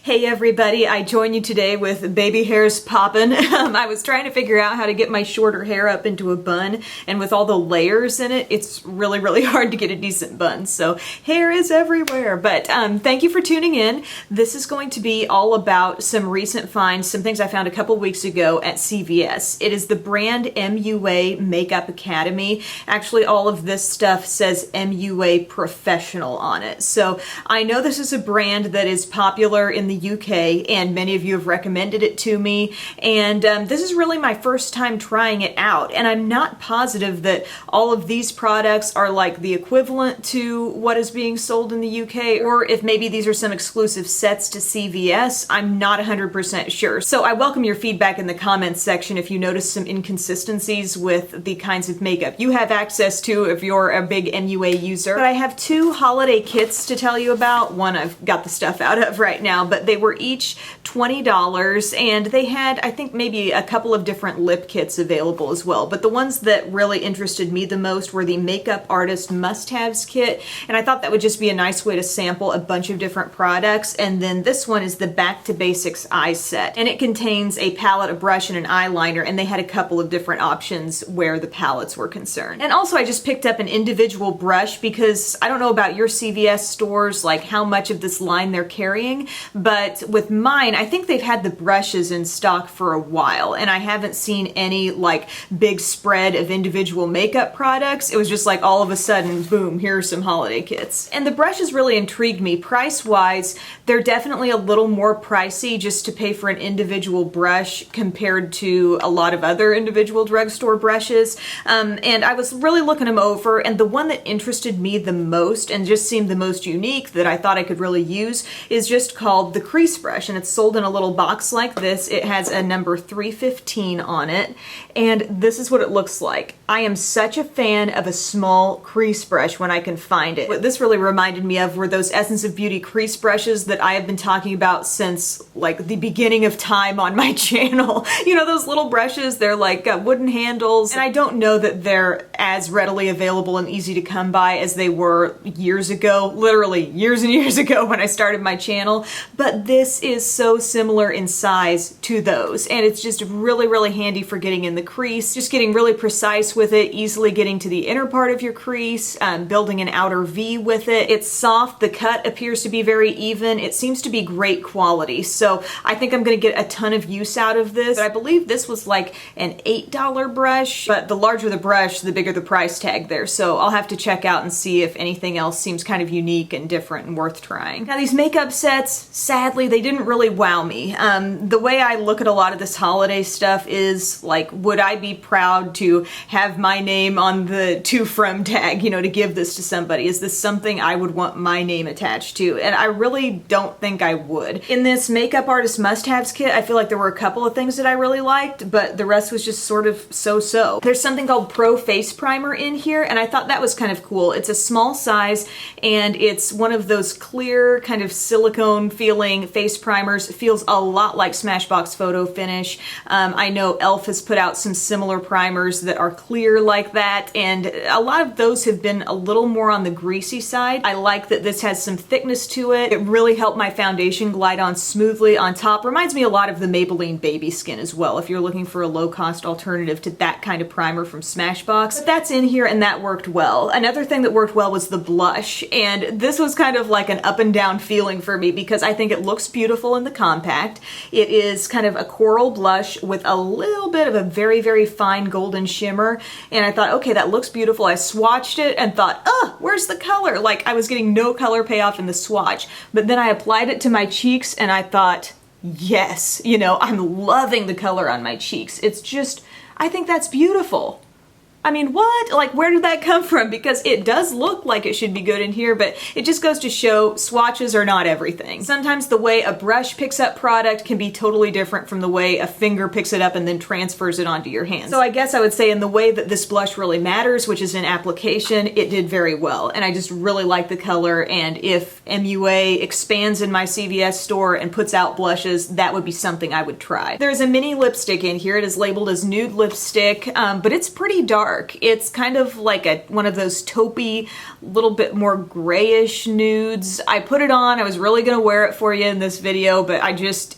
Hey everybody, I join you today with baby hairs poppin'. I was trying to figure out how to get my shorter hair up into a bun, and with all the layers in it, it's really hard to get a decent bun, so hair is everywhere. But thank you for tuning in. This is going to be all about some recent finds, some things I found a couple weeks ago at CVS. It is the brand MUA Makeup Academy. Actually, all of this stuff says MUA Professional on it. So I know this is a brand that is popular in the UK, and many of you have recommended it to me, and this is really my first time trying it out, and I'm not positive that all of these products are like the equivalent to what is being sold in the UK, or if maybe these are some exclusive sets to CVS. I'm not 100% sure. So I welcome your feedback in the comments section if you notice some inconsistencies with the kinds of makeup you have access to if you're a big MUA user. But I have two holiday kits to tell you about. One I've got the stuff out of right now, but they were each $20, and they had, I think, maybe a couple of different lip kits available as well. But the ones that really interested me the most were the Makeup Artist Must-Haves kit, and I thought that would just be a nice way to sample a bunch of different products. And then this one is the Back to Basics eye set, and it contains a palette, a brush, and an eyeliner, and they had a couple of different options where the palettes were concerned. And also I just picked up an individual brush because I don't know about your CVS stores, like how much of this line they're carrying, but with mine, I think they've had the brushes in stock for a while, and I haven't seen any like big spread of individual makeup products. It was just like all of a sudden, boom, here are some holiday kits. And the brushes really intrigued me. Price-wise, they're definitely a little more pricey just to pay for an individual brush compared to a lot of other individual drugstore brushes. And I was really looking them over, and the one that interested me the most and just seemed the most unique that I thought I could really use is just called the Crease Brush, and it's sold in a little box like this. It has a number 315 on it, and this is what it looks like. I am such a fan of a small crease brush when I can find it. What this really reminded me of were those Essence of Beauty crease brushes that I have been talking about since like the beginning of time on my channel. You know, those little brushes, they're like wooden handles, and I don't know that they're as readily available and easy to come by as they were years ago, literally years and years ago when I started my channel, but this is so similar in size to those, and it's just really handy for getting in the crease, just getting really precise with it, easily getting to the inner part of your crease, building an outer V with it. It's soft, the cut appears to be very even, it seems to be great quality, so I think I'm going to get a ton of use out of this. But I believe this was like an $8 brush, but the larger the brush, the bigger the price tag there, so I'll have to check out and see if anything else seems kind of unique and different and worth trying. Now these makeup sets, sadly, they didn't really wow me. The way I look at a lot of this holiday stuff is like, would I be proud to have my name on the to from tag, you know, to give this to somebody? Is this something I would want my name attached to? And I really don't think I would. In this Makeup Artist Must-Haves kit, I feel like there were a couple of things that I really liked, but the rest was just sort of so-so. There's something called Pro Face Primer in here, and I thought that was kind of cool. It's a small size, and it's one of those clear, kind of silicone feeling face primers. It feels a lot like Smashbox Photo Finish. I know e.l.f. has put out some similar primers that are clear like that, and a lot of those have been a little more on the greasy side. I like that this has some thickness to it. It really helped my foundation glide on smoothly on top. Reminds me a lot of the Maybelline Baby Skin as well, if you're looking for a low-cost alternative to that kind of primer from Smashbox. But that's in here, and that worked well. Another thing that worked well was the blush, and this was kind of like an up and down feeling for me because I think it looks beautiful in the compact. It is kind of a coral blush with a little bit of a very fine golden shimmer, and I thought, okay, that looks beautiful. I swatched it and thought, oh, where's the color? Like, I was getting no color payoff in the swatch, but then I applied it to my cheeks and I thought, yes, you know, I'm loving the color on my cheeks. It's just, I think that's beautiful. I mean, what? Like, where did that come from? Because it does look like it should be good in here, but it just goes to show swatches are not everything. Sometimes the way a brush picks up product can be totally different from the way a finger picks it up and then transfers it onto your hand. So I guess I would say in the way that this blush really matters, which is in application, it did very well. And I just really like the color, and if MUA expands in my CVS store and puts out blushes, that would be something I would try. There's a mini lipstick in here. It is labeled as nude lipstick, but it's pretty dark. dark. It's kind of like one of those taupey, little bit more grayish nudes. I put it on, I was really gonna wear it for you in this video, but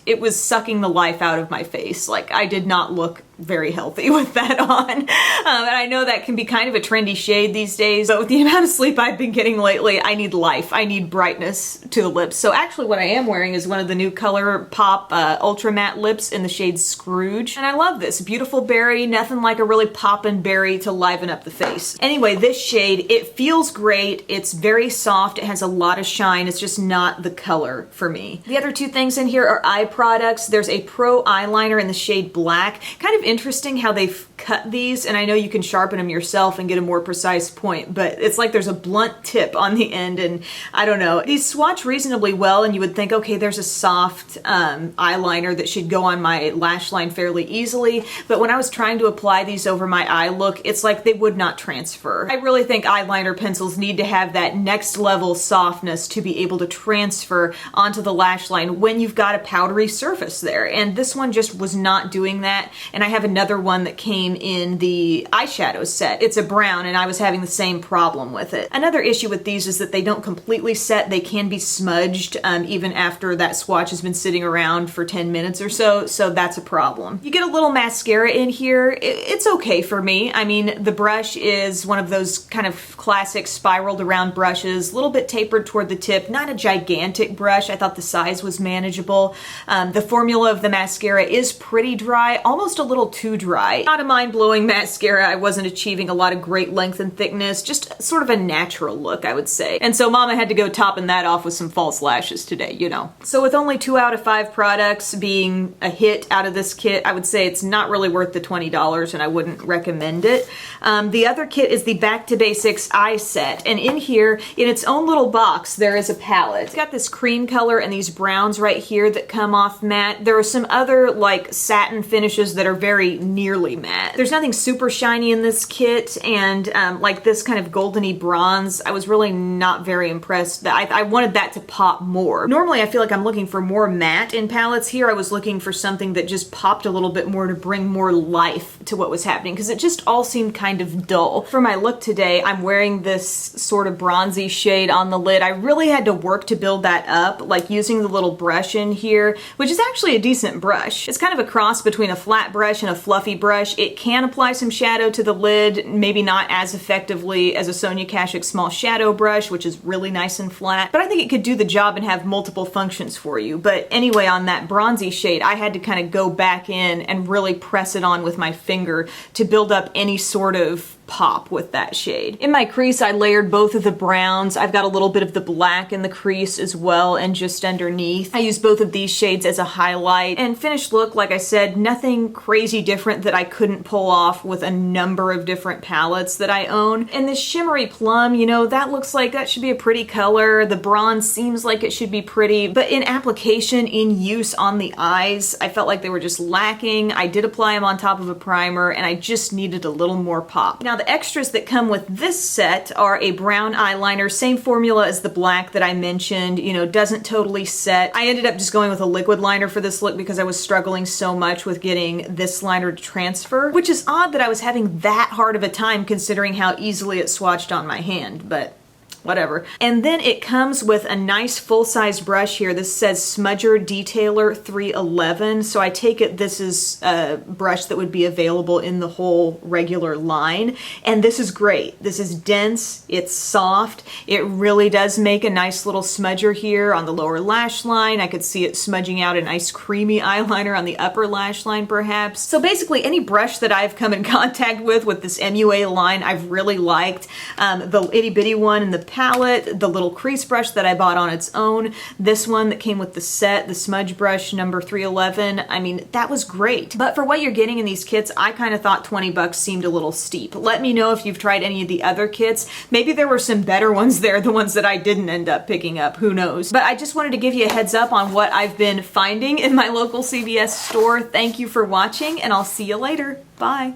it was sucking the life out of my face. Like, I did not look very healthy with that on. And I know that can be kind of a trendy shade these days, but with the amount of sleep I've been getting lately, I need life. I need brightness to the lips. So actually what I am wearing is one of the new ColourPop Ultra Matte lips in the shade Scrooge. And I love this. Beautiful berry, nothing like a really poppin' berry to liven up the face. Anyway, this shade, it feels great. It's very soft. It has a lot of shine. It's just not the color for me. The other two things in here are eye products. There's a Pro eyeliner in the shade Black. Kind of interesting how they've cut these, and I know you can sharpen them yourself and get a more precise point, but it's like there's a blunt tip on the end, and I don't know. These swatch reasonably well, and you would think, okay, there's a soft eyeliner that should go on my lash line fairly easily, but when I was trying to apply these over my eye look, it's like they would not transfer. I really think eyeliner pencils need to have that next level softness to be able to transfer onto the lash line when you've got a powdery surface there, and this one just was not doing that. And I have another one that came in the eyeshadow set. It's a brown, and I was having the same problem with it. Another issue with these is that they don't completely set. They can be smudged even after that swatch has been sitting around for 10 minutes or so, so that's a problem. You get a little mascara in here. It's okay for me. I mean, the brush is one of those kind of classic spiraled around brushes, a little bit tapered toward the tip, not a gigantic brush. I thought the size was manageable. The formula of the mascara is pretty dry, almost a little too dry. Not a mind-blowing mascara. I wasn't achieving a lot of great length and thickness, just sort of a natural look, I would say. And so Mama had to go topping that off with some false lashes today, you know. So with only 2 out of 5 products being a hit out of this kit, I would say it's not really worth the $20, and I wouldn't recommend it. The other kit is the Back to Basics eye set, and in here, in its own little box, there is a palette. It's got this cream color and these browns right here that come off matte. There are some other like satin finishes that are very nearly matte. There's nothing super shiny in this kit, and like this kind of goldeny bronze, I was really not very impressed. I wanted that to pop more. Normally I feel like I'm looking for more matte in palettes. Here I was looking for something that just popped a little bit more to bring more life to what was happening, because it just all seemed kind of dull. For my look today, I'm wearing this sort of bronzy shade on the lid. I really had to work to build that up, like using the little brush in here, which is actually a decent brush. It's kind of a cross between a flat brush and a fluffy brush. It can apply some shadow to the lid, maybe not as effectively as a Sonia Kashuk small shadow brush, which is really nice and flat, but I think it could do the job and have multiple functions for you. But anyway, on that bronzy shade, I had to kind of go back in and really press it on with my finger to build up any sort of pop with that shade. In my crease, I layered both of the browns. I've got a little bit of the black in the crease as well, and just underneath. I used both of these shades as a highlight. And finished look, like I said, nothing crazy different that I couldn't pull off with a number of different palettes that I own. And this shimmery plum, you know, that looks like that should be a pretty color. The bronze seems like it should be pretty, but in application, in use on the eyes, I felt like they were just lacking. I did apply them on top of a primer, and I just needed a little more pop. Now, the extras that come with this set are a brown eyeliner, same formula as the black that I mentioned, you know, doesn't totally set. I ended up just going with a liquid liner for this look because I was struggling so much with getting this liner to transfer, which is odd that I was having that hard of a time considering how easily it swatched on my hand, but whatever. And then it comes with a nice full-size brush here. This says Smudger Detailer 311, so I take it this is a brush that would be available in the whole regular line. And this is great. This is dense, it's soft, it really does make a nice little smudger here on the lower lash line. I could see it smudging out a nice creamy eyeliner on the upper lash line perhaps. So basically any brush that I've come in contact with this MUA line I've really liked. The itty bitty one in the palette, the little crease brush that I bought on its own, this one that came with the set, the smudge brush number 311, I mean, that was great. But for what you're getting in these kits, I kind of thought 20 bucks seemed a little steep. Let me know if you've tried any of the other kits. Maybe there were some better ones there, the ones that I didn't end up picking up, who knows. But I just wanted to give you a heads up on what I've been finding in my local CVS store. Thank you for watching, and I'll see you later. Bye.